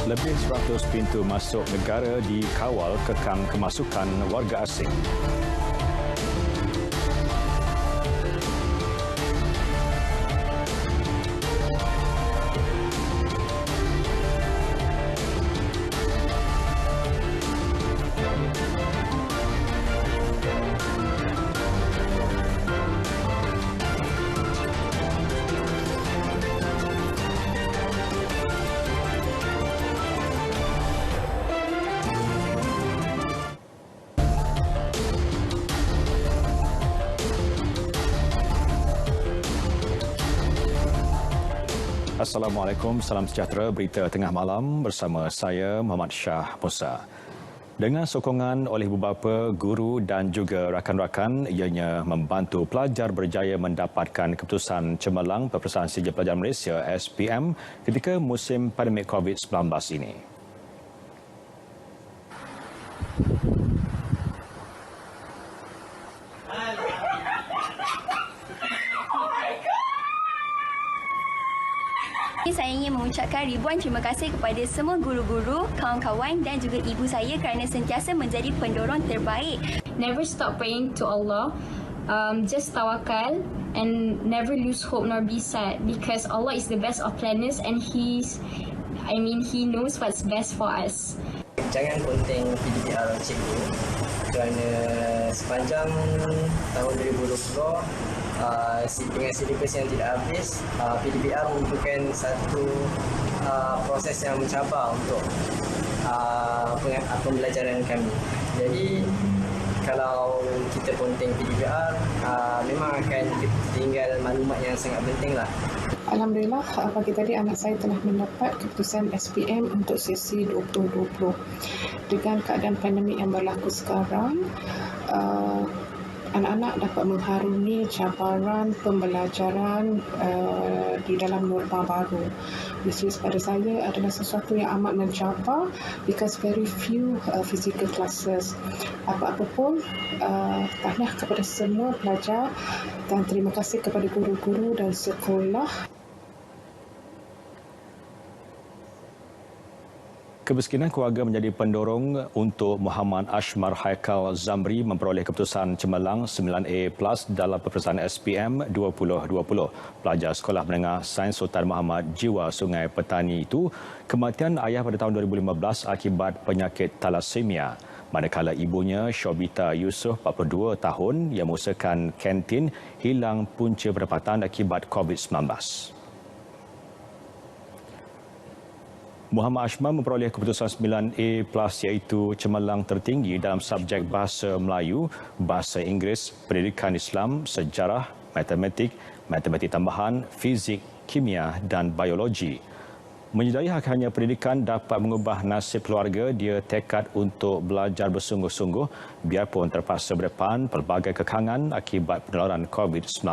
Lebih 100 pintu masuk negara dikawal kekang kemasukan warga asing. Assalamualaikum, salam sejahtera. Berita tengah malam bersama saya Muhammad Shah Musa. Dengan sokongan oleh beberapa guru dan juga rakan-rakan, ianya membantu pelajar berjaya mendapatkan keputusan cemerlang Peperiksaan Sijil Pelajar Malaysia SPM ketika musim pandemik COVID-19 ini. Saya ingin mengucapkan ribuan terima kasih kepada semua guru-guru, kawan-kawan dan juga ibu saya kerana sentiasa menjadi pendorong terbaik. Never stop praying to Allah. Just tawakal and never lose hope nor be sad because Allah is the best of planners and He knows what's best for us. Jangan ponteng PDPR cikgu kerana sepanjang tahun 2020 dengan silibus yang tidak habis, PDPR merupakan satu proses yang mencabar untuk pembelajaran kami. Jadi kalau kita ponteng PDPR, memang akan tinggal maklumat yang sangat penting lah. Alhamdulillah, pagi tadi anak saya telah mendapat keputusan SPM untuk sesi 2020. Dengan keadaan pandemik yang berlaku sekarang, anak-anak dapat mengharungi cabaran pembelajaran di dalam norma baru. Which is pada saya adalah sesuatu yang amat mencabar because very few physical classes. Apa-apa pun, tahniah kepada semua pelajar dan terima kasih kepada guru-guru dan sekolah. Kemiskinan keluarga menjadi pendorong untuk Muhammad Ashmar Haikal Zamri memperoleh keputusan cemerlang 9A+ dalam peperiksaan SPM 2020. Pelajar Sekolah Menengah Sains Sultan Muhammad Jiwa Sungai Petani itu kematian ayah pada tahun 2015 akibat penyakit thalassemia. Manakala ibunya Syobita Yusof 42 tahun yang mengusahakan kantin hilang punca pendapatan akibat COVID-19. Muhammad Ashmar memperoleh keputusan 9A+ iaitu cemerlang tertinggi dalam subjek Bahasa Melayu, Bahasa Inggeris, Pendidikan Islam, Sejarah, Matematik, Matematik Tambahan, Fizik, Kimia dan Biologi. Menyedari hanya pendidikan dapat mengubah nasib keluarga, dia tekad untuk belajar bersungguh-sungguh biarpun terpaksa berdepan pelbagai kekangan akibat penularan COVID-19.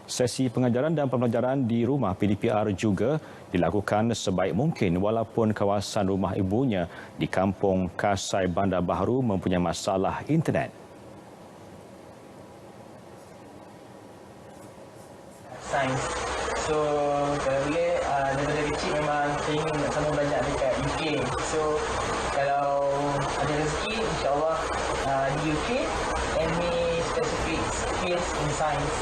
Sesi pengajaran dan pembelajaran di rumah PDPR juga dilakukan sebaik mungkin walaupun kawasan rumah ibunya di Kampung Kasai Bandar Baharu mempunyai masalah internet. Sains. So, kalau boleh, daripada kecil memang saya ingin nak sama belajar dekat UK. So, kalau ada rezeki, insyaAllah di UK, and me specific skills in science.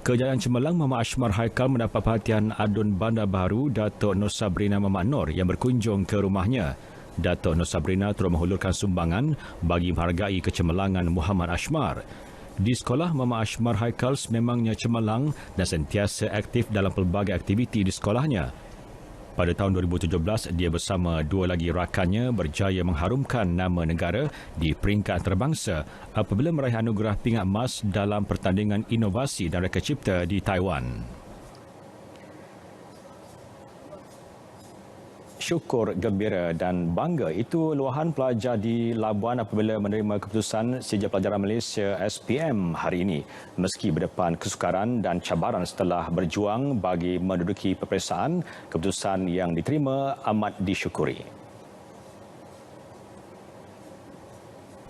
Kejayaan cemerlang Muhammad Ashmar Haikal mendapat perhatian Adun Bandar Baharu Datuk Nur Sabrina Mamat Nur yang berkunjung ke rumahnya. Datuk Nur Sabrina turut menghulurkan sumbangan bagi menghargai kecemerlangan Muhammad Ashmar. Di sekolah, Muhammad Ashmar Haikal sememangnya cemerlang dan sentiasa aktif dalam pelbagai aktiviti di sekolahnya. Pada tahun 2017, dia bersama dua lagi rakannya berjaya mengharumkan nama negara di peringkat antarabangsa apabila meraih anugerah pingat emas dalam pertandingan inovasi dan reka cipta di Taiwan. Syukur, gembira dan bangga itu luahan pelajar di Labuan apabila menerima keputusan Sijil Pelajaran Malaysia SPM hari ini. Meski berdepan kesukaran dan cabaran setelah berjuang bagi menduduki peperiksaan, keputusan yang diterima amat disyukuri.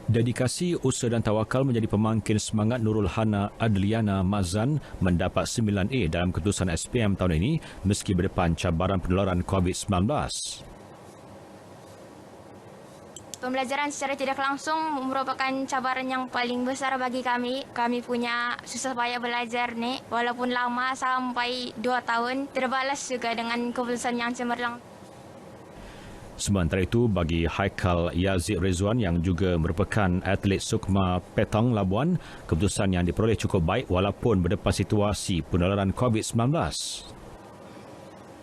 Dedikasi, usaha dan tawakal menjadi pemangkin semangat Nurul Hana Adliana Mazan mendapat 9A dalam keputusan SPM tahun ini meski berdepan cabaran penularan COVID-19. Pembelajaran secara tidak langsung merupakan cabaran yang paling besar bagi kami. Kami punya susah payah belajar ni, walaupun lama sampai 2 tahun, terbalas juga dengan keputusan yang cemerlang. Sementara itu, bagi Haikal Yazid Rizwan yang juga merupakan atlet Sukma Petang Labuan, keputusan yang diperoleh cukup baik walaupun berdepan situasi penularan COVID-19.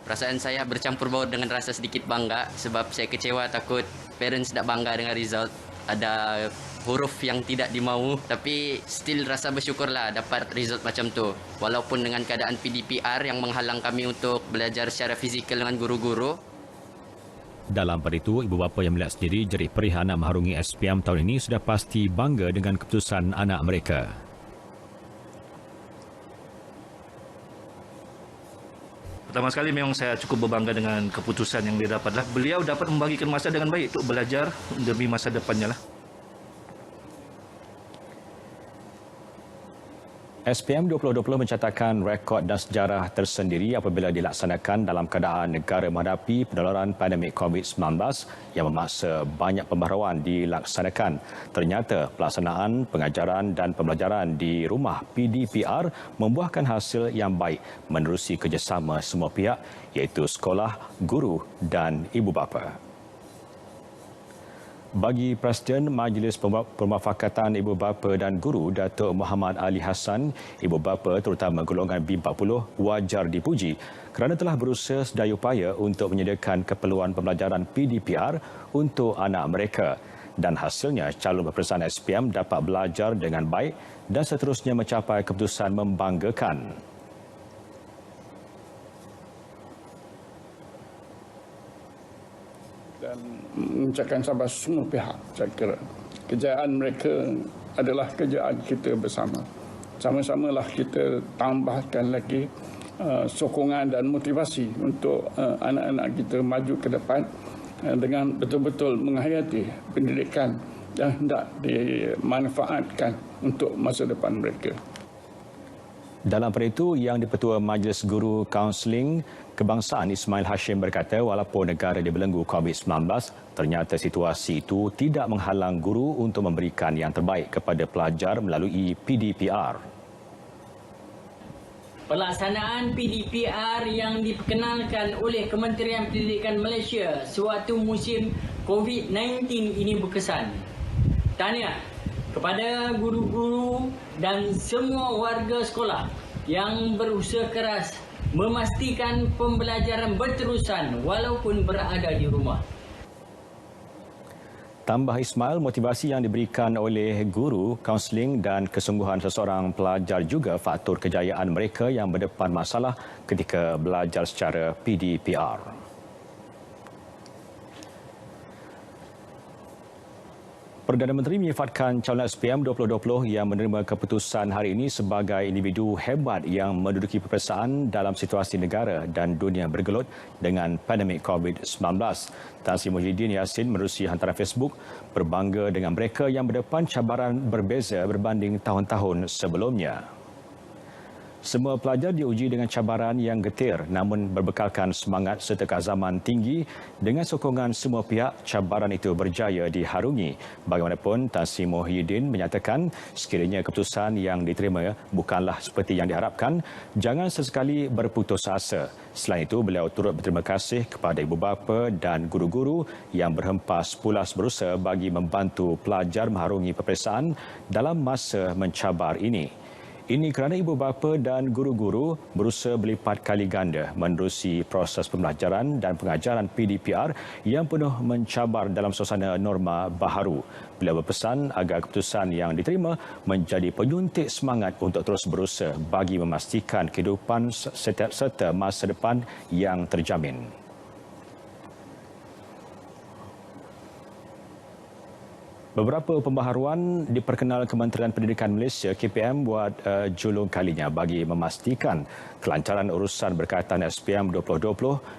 Perasaan saya bercampur baur dengan rasa sedikit bangga sebab saya kecewa takut parents tak bangga dengan result. Ada huruf yang tidak dimau tapi still rasa bersyukurlah dapat result macam tu. Walaupun dengan keadaan PDPR yang menghalang kami untuk belajar secara fizikal dengan guru-guru. Dalam pada itu, ibu bapa yang melihat sendiri jerih perih anak mengharungi SPM tahun ini sudah pasti bangga dengan keputusan anak mereka. Pertama sekali memang saya cukup berbangga dengan keputusan yang dia dapatlah. Beliau dapat membagikan masa dengan baik untuk belajar demi masa depannya lah. SPM 2020 mencatatkan rekod dan sejarah tersendiri apabila dilaksanakan dalam keadaan negara menghadapi penularan pandemik COVID-19 yang memaksa banyak pembaharuan dilaksanakan. Ternyata pelaksanaan pengajaran dan pembelajaran di rumah PDPR membuahkan hasil yang baik menerusi kerjasama semua pihak iaitu sekolah, guru dan ibu bapa. Bagi Presiden Majlis Permufakatan Ibu Bapa dan Guru Datuk Muhammad Ali Hassan, ibu bapa terutama golongan B40 wajar dipuji kerana telah berusaha sedaya upaya untuk menyediakan keperluan pembelajaran PDPR untuk anak mereka dan hasilnya calon peperiksaan SPM dapat belajar dengan baik dan seterusnya mencapai keputusan membanggakan. Dan mengucapkan sahabat semua pihak. Saya kira kejayaan mereka adalah kejayaan kita bersama. Sama-samalah kita tambahkan lagi sokongan dan motivasi untuk anak-anak kita maju ke depan dengan betul-betul menghayati pendidikan yang hendak dimanfaatkan untuk masa depan mereka. Dalam pada itu, Yang di-Pertua Majlis Guru Kaunseling Kebangsaan Ismail Hashim berkata walaupun negara dibelenggu COVID-19, ternyata situasi itu tidak menghalang guru untuk memberikan yang terbaik kepada pelajar melalui PDPR. Pelaksanaan PDPR yang diperkenalkan oleh Kementerian Pendidikan Malaysia sewaktu musim COVID-19 ini berkesan. Tahniah kepada guru-guru dan semua warga sekolah yang berusaha keras memastikan pembelajaran berterusan walaupun berada di rumah. Tambah Ismail, motivasi yang diberikan oleh guru, kaunseling dan kesungguhan seseorang pelajar juga faktor kejayaan mereka yang berdepan masalah ketika belajar secara PDPR. Perdana Menteri menyifatkan calon SPM 2020 yang menerima keputusan hari ini sebagai individu hebat yang menduduki peperiksaan dalam situasi negara dan dunia bergelut dengan pandemik COVID-19. Tan Sri Muhyiddin Yassin menerusi hantaran Facebook berbangga dengan mereka yang berdepan cabaran berbeza berbanding tahun-tahun sebelumnya. Semua pelajar diuji dengan cabaran yang getir namun berbekalkan semangat serta keazaman tinggi. Dengan sokongan semua pihak, cabaran itu berjaya diharungi. Bagaimanapun, Tan Sri Muhyiddin menyatakan sekiranya keputusan yang diterima bukanlah seperti yang diharapkan, jangan sesekali berputus asa. Selain itu, beliau turut berterima kasih kepada ibu bapa dan guru-guru yang berhempas pulas berusaha bagi membantu pelajar mengharungi peperiksaan dalam masa mencabar ini. Ini kerana ibu bapa dan guru-guru berusaha berlipat kali ganda menerusi proses pembelajaran dan pengajaran PDPR yang penuh mencabar dalam suasana norma baharu. Beliau berpesan agar keputusan yang diterima menjadi penyuntik semangat untuk terus berusaha bagi memastikan kehidupan serta masa depan yang terjamin. Beberapa pembaharuan diperkenal Kementerian Pendidikan Malaysia KPM buat julung kalinya bagi memastikan kelancaran urusan berkaitan SPM 2020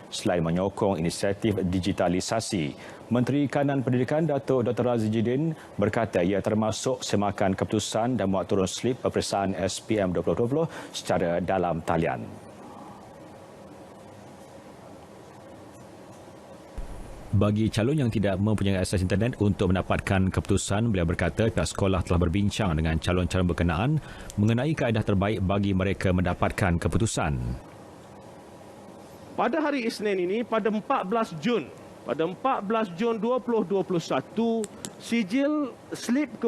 selain menyokong inisiatif digitalisasi. Menteri Kanan Pendidikan Datuk Dr. Razi Jidin berkata ia termasuk semakan keputusan dan muat turun slip peperiksaan SPM 2020 secara dalam talian. Bagi calon yang tidak mempunyai akses internet untuk mendapatkan keputusan, beliau berkata pihak sekolah telah berbincang dengan calon-calon berkenaan mengenai kaedah terbaik bagi mereka mendapatkan keputusan. Pada hari Isnin ini, pada 14 Jun 2021, sijil slip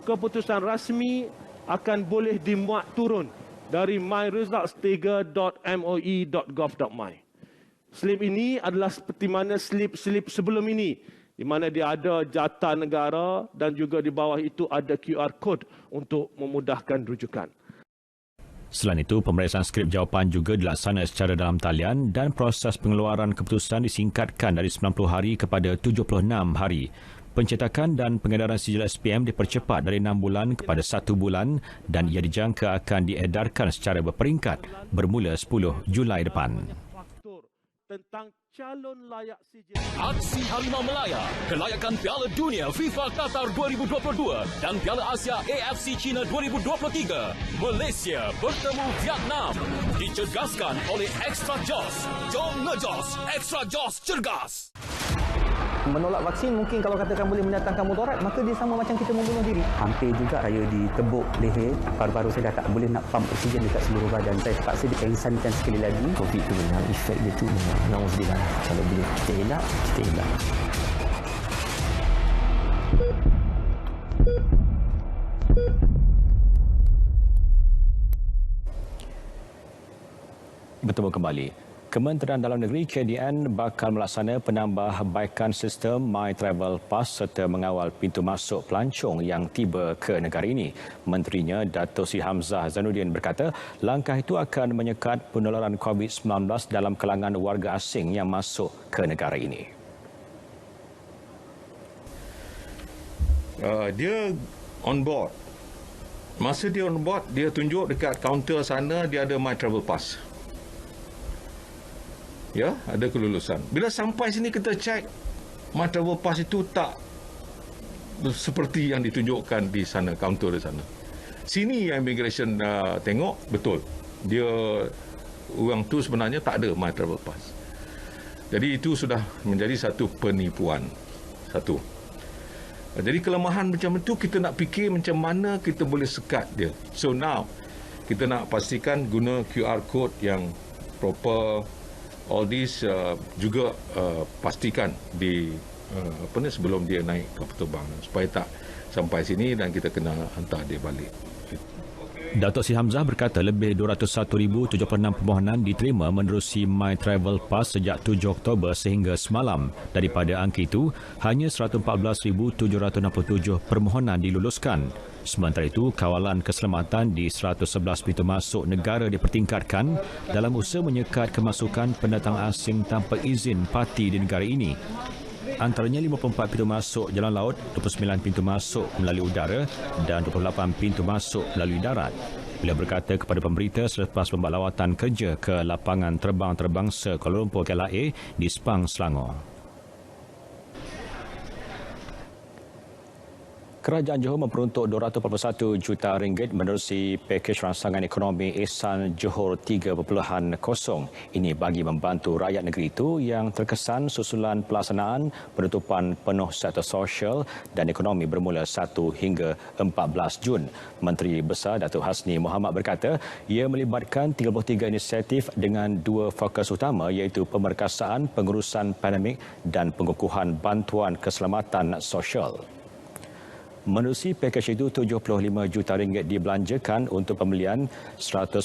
keputusan rasmi akan boleh dimuat turun dari myresults3.moi.gov.my. Slip ini adalah seperti mana slip-slip sebelum ini, di mana dia ada jata negara dan juga di bawah itu ada QR code untuk memudahkan rujukan. Selain itu, pemeriksaan skrip jawapan juga dilaksanakan secara dalam talian dan proses pengeluaran keputusan disingkatkan dari 90 hari kepada 76 hari. Pencetakan dan pengedaran sijil SPM dipercepat dari 6 bulan kepada 1 bulan dan ia dijangka akan diedarkan secara berperingkat bermula 10 Julai depan. Tentang calon layak sijil. Aksi Harimau Melaya, kelayakan Piala Dunia FIFA Qatar 2022 dan Piala Asia AFC China 2023. Malaysia bertemu Vietnam. Dicerdaskan oleh Extra Joss. Jom ngejos, Extra Joss cergas. Menolak vaksin mungkin kalau katakan boleh mendatangkan mudarat, maka dia sama macam kita membunuh diri. Hampir juga saya ditebuk leher, paru-paru saya dah tak boleh nak pump oksigen dekat seluruh badan. Saya terpaksa dipengsankan sekali lagi. COVID tu memang efek dia tu memang nauzubillah. Kalau boleh kita elak, kita elak. Bertemu kembali. Kementerian Dalam Negeri KDN bakal melaksana penambahbaikan sistem My Travel Pass serta mengawal pintu masuk pelancong yang tiba ke negara ini. Menterinya Datuk Seri Hamzah Zainuddin berkata langkah itu akan menyekat penularan COVID-19 dalam kalangan warga asing yang masuk ke negara ini. Dia on board. Masa dia on board, dia tunjuk dekat kaunter sana dia ada My Travel Pass. Ya, ada kelulusan. Bila sampai sini kita cek My Travel Pass itu tak seperti yang ditunjukkan di sana, kaunter di sana. Sini yang immigration tengok betul. Dia orang tu sebenarnya tak ada My Travel Pass. Jadi itu sudah menjadi satu penipuan. Satu. Jadi kelemahan macam itu kita nak fikir macam mana kita boleh sekat dia. So now kita nak pastikan guna QR code yang proper. All this juga pastikan di sebelum dia naik kapal terbang supaya tak sampai sini dan kita kena hantar dia balik. Datuk Seri Hamzah berkata lebih 201,076 permohonan diterima menerusi My Travel Pass sejak 7 Oktober sehingga semalam. Daripada angka itu, hanya 114,767 permohonan diluluskan. Sementara itu, kawalan keselamatan di 111 pintu masuk negara dipertingkatkan dalam usaha menyekat kemasukan pendatang asing tanpa izin parti di negara ini. Antaranya 54 pintu masuk jalan laut, 29 pintu masuk melalui udara dan 28 pintu masuk melalui darat. Beliau berkata kepada pemberita selepas membuat lawatan kerja ke lapangan terbang terbangsa Kuala Lumpur KLIA di Sepang, Selangor. Kerajaan Johor memperuntuk RM241 juta menerusi pakej rangsangan ekonomi Ihsan Johor 3.0. Ini bagi membantu rakyat negeri itu yang terkesan susulan pelaksanaan penutupan penuh sektor sosial dan ekonomi bermula 1 hingga 14 Jun. Menteri Besar Datuk Hasni Mohamad berkata ia melibatkan 33 inisiatif dengan 2 fokus utama iaitu pemerkasaan pengurusan pandemik dan pengukuhan bantuan keselamatan sosial. Menerusi pakej itu, RM75 juta dibelanjakan untuk pembelian 190,000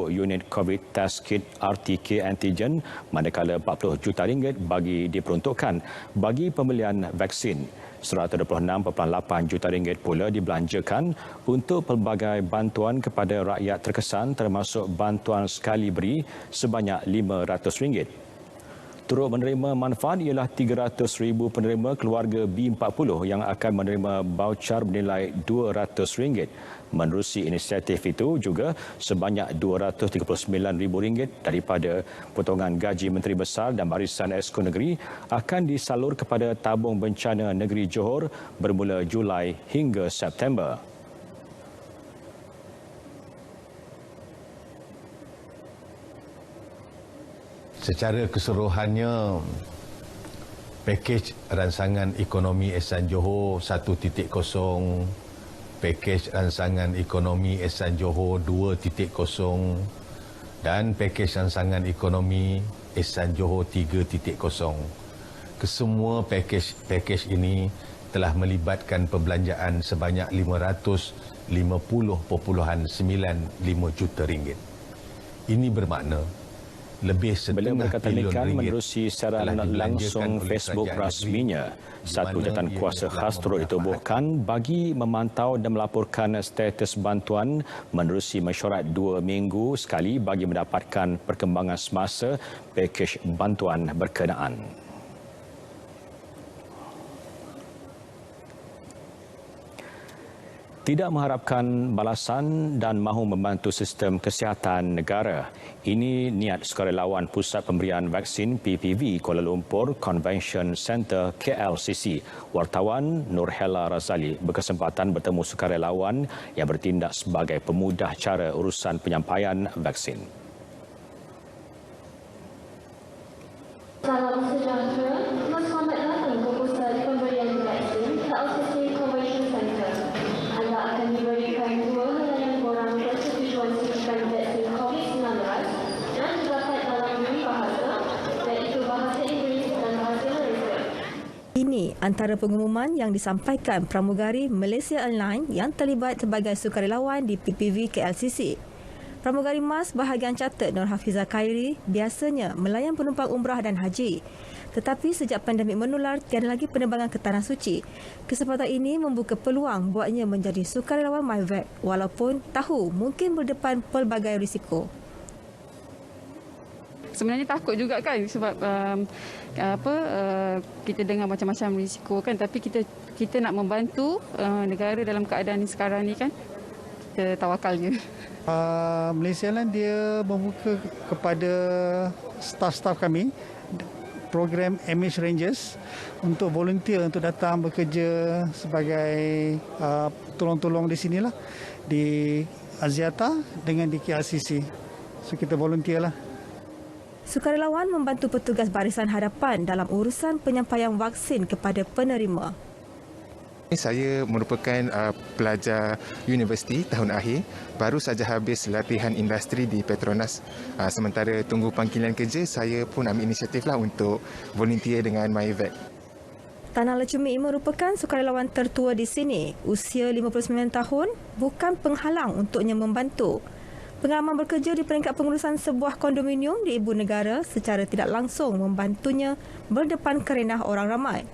unit COVID test kit RTK antigen, manakala RM40 juta bagi diperuntukkan bagi pembelian vaksin. RM126.8 juta pula dibelanjakan untuk pelbagai bantuan kepada rakyat terkesan termasuk bantuan sekali beri sebanyak RM500. Turut menerima manfaat ialah 300,000 penerima keluarga B40 yang akan menerima baucar bernilai RM200. Menerusi inisiatif itu juga sebanyak RM239,000 daripada potongan gaji Menteri Besar dan Barisan Esko Negeri akan disalur kepada tabung bencana negeri Johor bermula Julai hingga September. Secara keseluruhannya, pakej ransangan ekonomi Ehsan Johor 1.0, pakej ransangan ekonomi Ehsan Johor 2.0 dan pakej ransangan ekonomi Ehsan Johor 3.0. Kesemua pakej ini telah melibatkan perbelanjaan sebanyak RM550.95 juta. Ini bermakna lebih Beliau setengah berkata triliun demikian ringgit menerusi siaran langsung Facebook rasminya. Satu jawatan kuasa khas turut ditubuhkan bagi memantau dan melaporkan status bantuan menerusi mesyuarat 2 minggu sekali bagi mendapatkan perkembangan semasa pakej bantuan berkenaan. Tidak mengharapkan balasan dan mahu membantu sistem kesihatan negara. Ini niat sukarelawan Pusat Pemberian Vaksin PPV Kuala Lumpur Convention Centre KLCC. Wartawan Nurhela Razali berkesempatan bertemu sukarelawan yang bertindak sebagai pemudah cara urusan penyampaian vaksin. Salam sejahtera. Selamat datang ke Pusat Pemberian Vaksin KLCC Convention Centre. Anda akan diberikan 2 helaian borang persetujuan suntikan vaksin COVID-19 dan terdapat dalam 2 bahasa, iaitu bahasa Inggeris dan bahasa Malaysia. Ini antara pengumuman yang disampaikan pramugari Malaysia Airlines yang terlibat sebagai sukarelawan di PPV KLCC. Pramugari Mas Bahagian Catat Nur Hafizah Khairi biasanya melayan penumpang umrah dan haji. Tetapi sejak pandemik menular, tiada lagi penerbangan ke Tanah Suci. Kesempatan ini membuka peluang buatnya menjadi sukarelawan MyVac walaupun tahu mungkin berdepan pelbagai risiko. Sebenarnya takut juga kan sebab kita dengar macam-macam risiko kan, tapi kita nak membantu negara dalam keadaan sekarang ni kan. Kita tawakal je. Malaysia Airlines dia membuka kepada staf-staf kami program MH Rangers untuk volunteer untuk datang bekerja sebagai tolong-tolong di sinilah di Aziata dengan di KLCC. So kita volunteer lah. Sukarelawan membantu petugas barisan hadapan dalam urusan penyampaian vaksin kepada penerima. Saya merupakan pelajar universiti tahun akhir, baru saja habis latihan industri di Petronas. Sementara tunggu panggilan kerja, saya pun ambil inisiatiflah untuk volunteer dengan MyVac. Tanah Lecumi merupakan sukarelawan tertua di sini. Usia 59 tahun bukan penghalang untuknya membantu. Pengalaman bekerja di peringkat pengurusan sebuah kondominium di ibu negara secara tidak langsung membantunya berdepan kerenah orang ramai.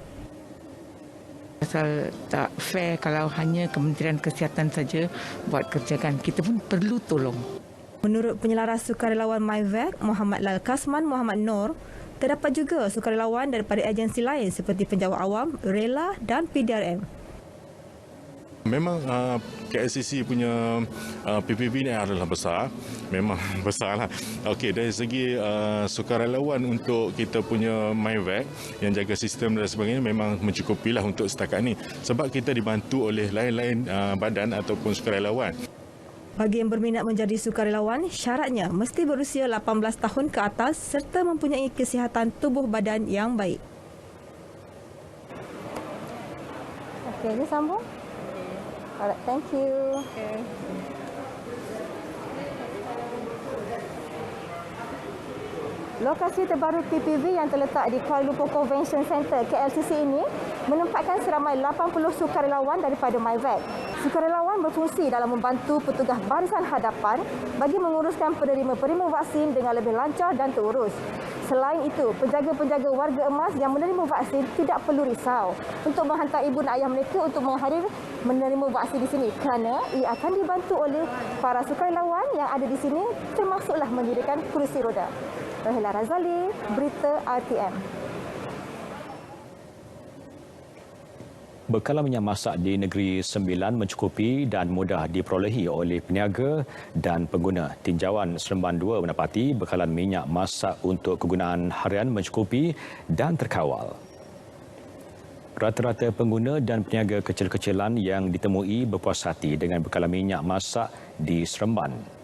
Pasal tak fair kalau hanya Kementerian Kesihatan saja buat kerjakan. Kita pun perlu tolong. Menurut penyelaras sukarelawan MyVac, Muhammad Lal Kasman Muhammad Nur, terdapat juga sukarelawan daripada agensi lain seperti Penjawat Awam, Rela dan PDRM. Memang KLCC punya PPV ni adalah besar. Memang besar lah. Okey, dari segi sukarelawan untuk kita punya MyVac yang jaga sistem dan sebagainya memang mencukupi lah untuk setakat ni. Sebab kita dibantu oleh lain-lain badan ataupun sukarelawan. Bagi yang berminat menjadi sukarelawan, syaratnya mesti berusia 18 tahun ke atas serta mempunyai kesihatan tubuh badan yang baik. Okey, ini sambung. Alright, thank you. Okay. Lokasi terbaru PPV yang terletak di Kuala Lumpur Convention Centre KLCC ini menempatkan seramai 80 sukarelawan daripada MyVac. Sukarelawan berfungsi dalam membantu petugas barisan hadapan bagi menguruskan penerima-penerima vaksin dengan lebih lancar dan terurus. Selain itu, penjaga-penjaga warga emas yang menerima vaksin tidak perlu risau untuk menghantar ibu dan ayah mereka untuk menghadiri menerima vaksin di sini kerana ia akan dibantu oleh para sukarelawan yang ada di sini termasuklah mendirikan kerusi roda. Rahila Razali, Berita RTM. Bekalan minyak masak di Negeri Sembilan mencukupi dan mudah diperolehi oleh peniaga dan pengguna. Tinjauan Seremban 2 mendapati bekalan minyak masak untuk kegunaan harian mencukupi dan terkawal. Rata-rata pengguna dan peniaga kecil-kecilan yang ditemui berpuas hati dengan bekalan minyak masak di Seremban.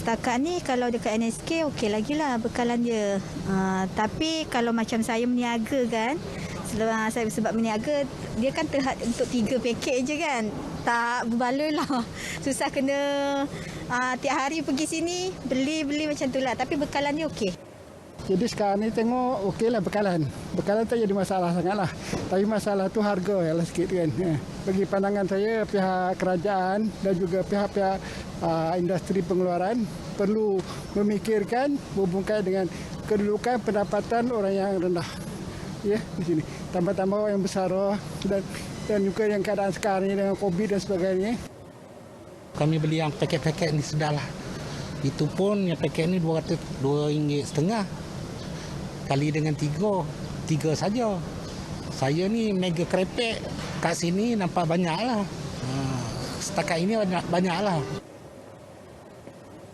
Setakat ni kalau dekat NSK okey lagi lah bekalan dia. Tapi kalau macam saya meniaga kan, sebab meniaga dia kan terhad untuk 3 paket je kan. Tak berbaloi lah. Susah kena tiap hari pergi sini beli macam tu lah. Tapi bekalan dia okey. Jadi sekarang ni tengok okey lah bekalan. Bekalan tak jadi masalah sangat lah. Tapi masalah tu harga lah sikit kan. Bagi pandangan saya, pihak kerajaan dan juga pihak-pihak industri pengeluaran perlu memikirkan berhubungan dengan kedudukan pendapatan orang yang rendah. Ya, di sini. Tambah-tambah orang yang besar dan juga yang keadaan sekarang ni dengan COVID dan sebagainya. Kami beli yang paket-paket ni sudahlah. Itu pun yang paket ni RM2.50 kali dengan 3 saja. Saya ni mega krepek kat sini nampak banyaklah. Setakat ini banyaklah.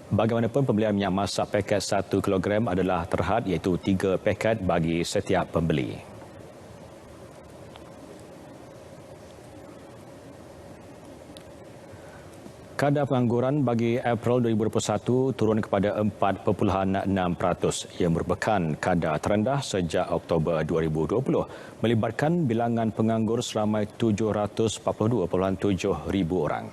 Bagaimanapun pembelian minyak masak paket 1 kilogram adalah terhad iaitu 3 paket bagi setiap pembeli. Kadar pengangguran bagi April 2021 turun kepada 4.6%. Ia merupakan kadar terendah sejak Oktober 2020, melibatkan bilangan penganggur seramai 742.7 ribu orang.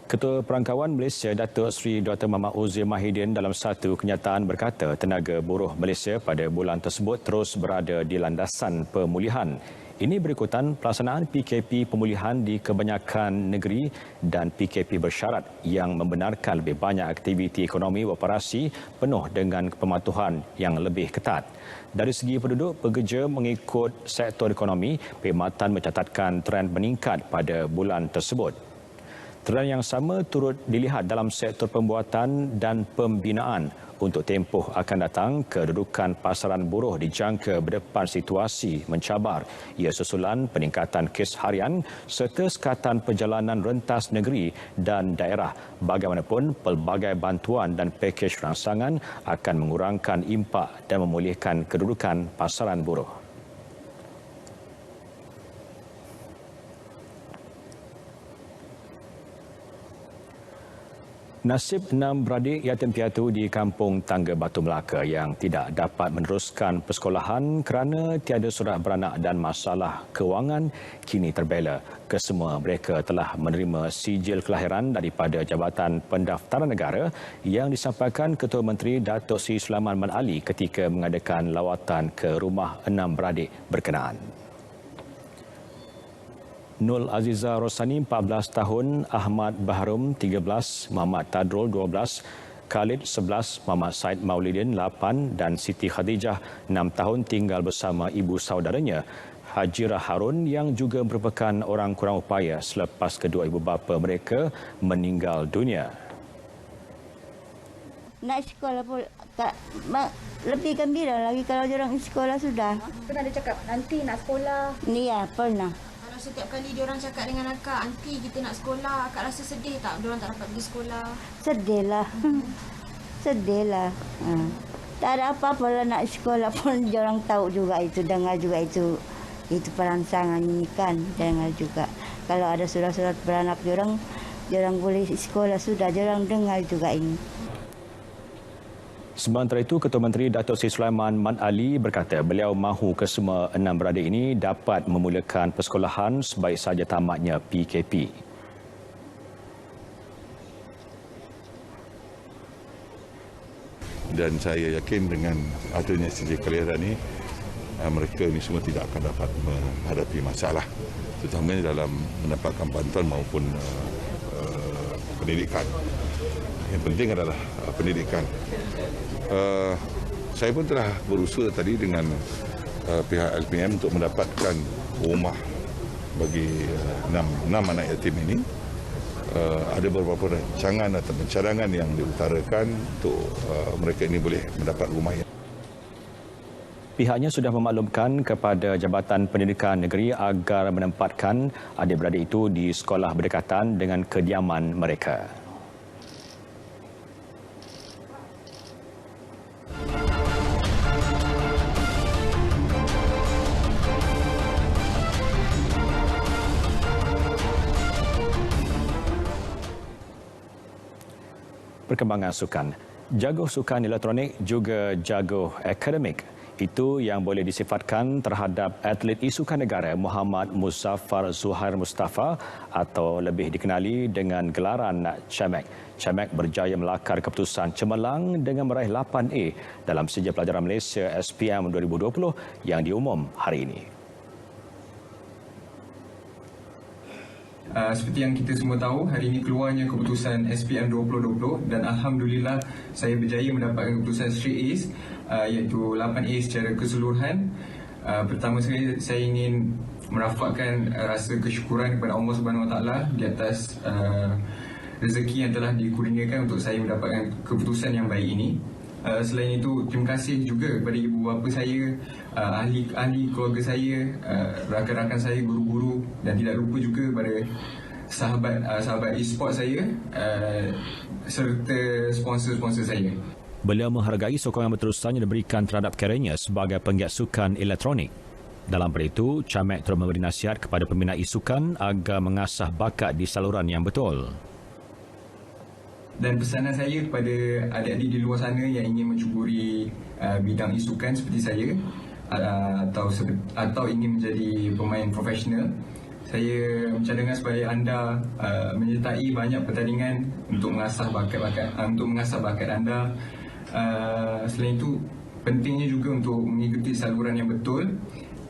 Ketua Perangkawan Malaysia Datuk Seri Dr. Muhammad Ozi Mahidin dalam satu kenyataan berkata tenaga buruh Malaysia pada bulan tersebut terus berada di landasan pemulihan. Ini berikutan pelaksanaan PKP pemulihan di kebanyakan negeri dan PKP bersyarat yang membenarkan lebih banyak aktiviti ekonomi beroperasi penuh dengan pematuhan yang lebih ketat. Dari segi penduduk pekerja mengikut sektor ekonomi, perkhidmatan mencatatkan tren meningkat pada bulan tersebut. Tren yang sama turut dilihat dalam sektor pembuatan dan pembinaan. Untuk tempoh akan datang, kedudukan pasaran buruh dijangka berdepan situasi mencabar. Ia susulan peningkatan kes harian serta sekatan perjalanan rentas negeri dan daerah. Bagaimanapun, pelbagai bantuan dan pakej rangsangan akan mengurangkan impak dan memulihkan kedudukan pasaran buruh. Nasib 6 beradik yatim piatu di Kampung Tangga Batu Melaka yang tidak dapat meneruskan persekolahan kerana tiada surat beranak dan masalah kewangan kini terbela. Kesemua mereka telah menerima sijil kelahiran daripada Jabatan Pendaftaran Negara yang disampaikan Ketua Menteri Datuk Seri Sulaiman Man Ali ketika mengadakan lawatan ke rumah 6 beradik berkenaan. Nul Aziza Rosani 14 tahun, Ahmad Bahrum 13, Muhammad Tadrul 12, Khalid 11, Muhammad Said Maulidin 8 dan Siti Khadijah 6 tahun tinggal bersama ibu saudaranya Hajirah Harun yang juga merupakan orang kurang upaya selepas kedua ibu bapa mereka meninggal dunia. Nak sekolah pun tak lebih gembira lagi kalau diorang sekolah sudah. Pernah dia cakap nanti nak sekolah? Ni ya, pernah. Setiap kali diorang cakap dengan akak, "Aunty, kita nak sekolah." Akak rasa sedih tak diorang tak dapat pergi sekolah? Sedihlah. Sedihlah. Tak ada apa-apa lah nak sekolah pun diorang tahu juga itu, dengar juga itu perangsangan ini kan, dengar juga. Kalau ada surat-surat beranak diorang boleh sekolah sudah, diorang dengar juga ini. Sementara itu, Ketua Menteri Datuk Seri Sulaiman Man Ali berkata beliau mahu kesemua 6 beradik ini dapat memulakan persekolahan sebaik saja tamatnya PKP. Dan saya yakin dengan adanya sijil kelahiran ini, mereka ini semua tidak akan dapat menghadapi masalah, terutamanya dalam mendapatkan bantuan maupun pendidikan. Yang penting adalah pendidikan. Saya pun telah berusaha tadi dengan pihak LPM untuk mendapatkan rumah bagi 6 anak yatim ini. Ada beberapa rancangan atau cadangan yang diutarakan untuk mereka ini boleh mendapat rumah yang Pihaknya sudah memaklumkan kepada Jabatan Pendidikan Negeri agar menempatkan adik-beradik itu di sekolah berdekatan dengan kediaman mereka. Perkembangan sukan. Jago sukan elektronik juga jago akademik. Itu yang boleh disifatkan terhadap atlet isukan negara Muhammad Muzaffar Zuhair Mustafa atau lebih dikenali dengan gelaran Camek. Camek berjaya melakar keputusan cemerlang dengan meraih 8A dalam Sijil Pelajaran Malaysia SPM 2020 yang diumum hari ini. Seperti yang kita semua tahu, hari ini keluarnya keputusan SPM 2020 dan Alhamdulillah saya berjaya mendapatkan keputusan straight A's iaitu 8A secara keseluruhan. Pertama sekali saya ingin merafakkan rasa kesyukuran kepada Allah Subhanahu Wa Taala di atas rezeki yang telah dikurniakan untuk saya mendapatkan keputusan yang baik ini. Selain itu, terima kasih juga kepada ibu bapa saya, ahli keluarga saya, rakan-rakan saya, guru-guru dan tidak lupa juga kepada sahabat e-sport saya serta sponsor-sponsor saya. Beliau menghargai sokongan berterusan yang diberikan terhadap karirnya sebagai penggiat sukan elektronik. Dalam pada itu, Camek terus memberi nasihat kepada peminat e-sukan agar mengasah bakat di saluran yang betul. Dan pesanan saya kepada adik-adik di luar sana yang ingin mencuburi bidang e-sukan seperti saya atau ingin menjadi pemain profesional, saya mencadangkan supaya anda menyertai banyak pertandingan untuk mengasah bakat anda. Selain itu, pentingnya juga untuk mengikuti saluran yang betul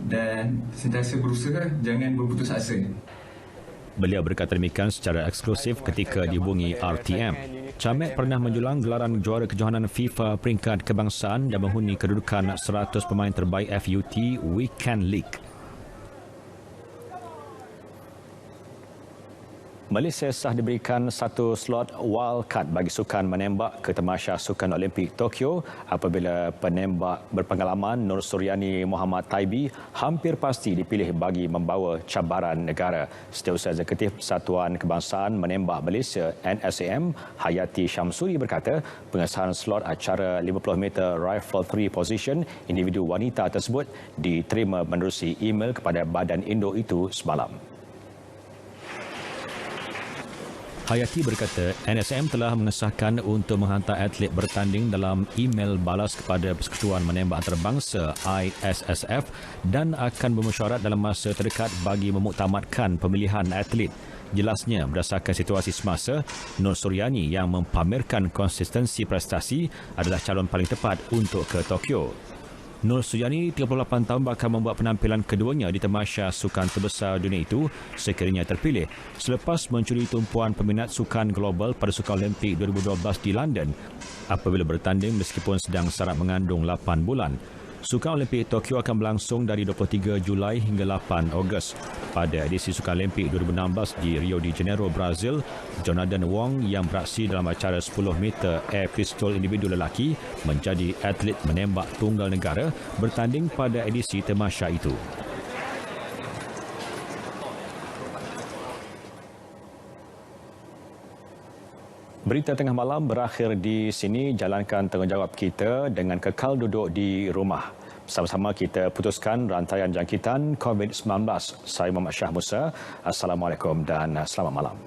dan sentiasa berusaha, jangan berputus asa. Beliau berkata demikian secara eksklusif ketika dihubungi RTM. Camek pernah menjulang gelaran juara kejohanan FIFA peringkat kebangsaan dan menghuni kedudukan 100 pemain terbaik FUT Weekend League. Malaysia sah diberikan satu slot wildcard bagi sukan menembak ke Tamasya Sukan Olimpik Tokyo apabila penembak berpengalaman Nur Suryani Muhammad Taibi hampir pasti dipilih bagi membawa cabaran negara. Setiausaha Eksekutif Persatuan Kebangsaan Menembak Malaysia NSAM Hayati Syamsuri berkata pengesahan slot acara 50 meter rifle 3 position individu wanita tersebut diterima menerusi email kepada badan Indo itu semalam. Hayati berkata NSM telah mengesahkan untuk menghantar atlet bertanding dalam email balas kepada Persekutuan Menembak Antarabangsa ISSF dan akan bermesyuarat dalam masa terdekat bagi memuktamadkan pemilihan atlet. Jelasnya, berdasarkan situasi semasa, Nur Suryani yang mempamerkan konsistensi prestasi adalah calon paling tepat untuk ke Tokyo. Nur Suryani, 38 tahun, bakal membuat penampilan keduanya di Tamasya Sukan terbesar dunia itu sekiranya terpilih selepas mencuri tumpuan peminat sukan global pada Sukan Olimpik 2012 di London apabila bertanding meskipun sedang syarat mengandung 8 bulan. Sukan Olimpik Tokyo akan berlangsung dari 23 Julai hingga 8 Ogos. Pada edisi Sukan Olimpik 2016 di Rio de Janeiro, Brazil, Jonathan Wong yang beraksi dalam acara 10 meter air pistol individu lelaki menjadi atlet menembak tunggal negara bertanding pada edisi Tamasya itu. Berita tengah malam berakhir di sini. Jalankan tanggungjawab kita dengan kekal duduk di rumah. Bersama-sama kita putuskan rantaian jangkitan COVID-19. Saya Muhammad Syah Musa. Assalamualaikum dan selamat malam.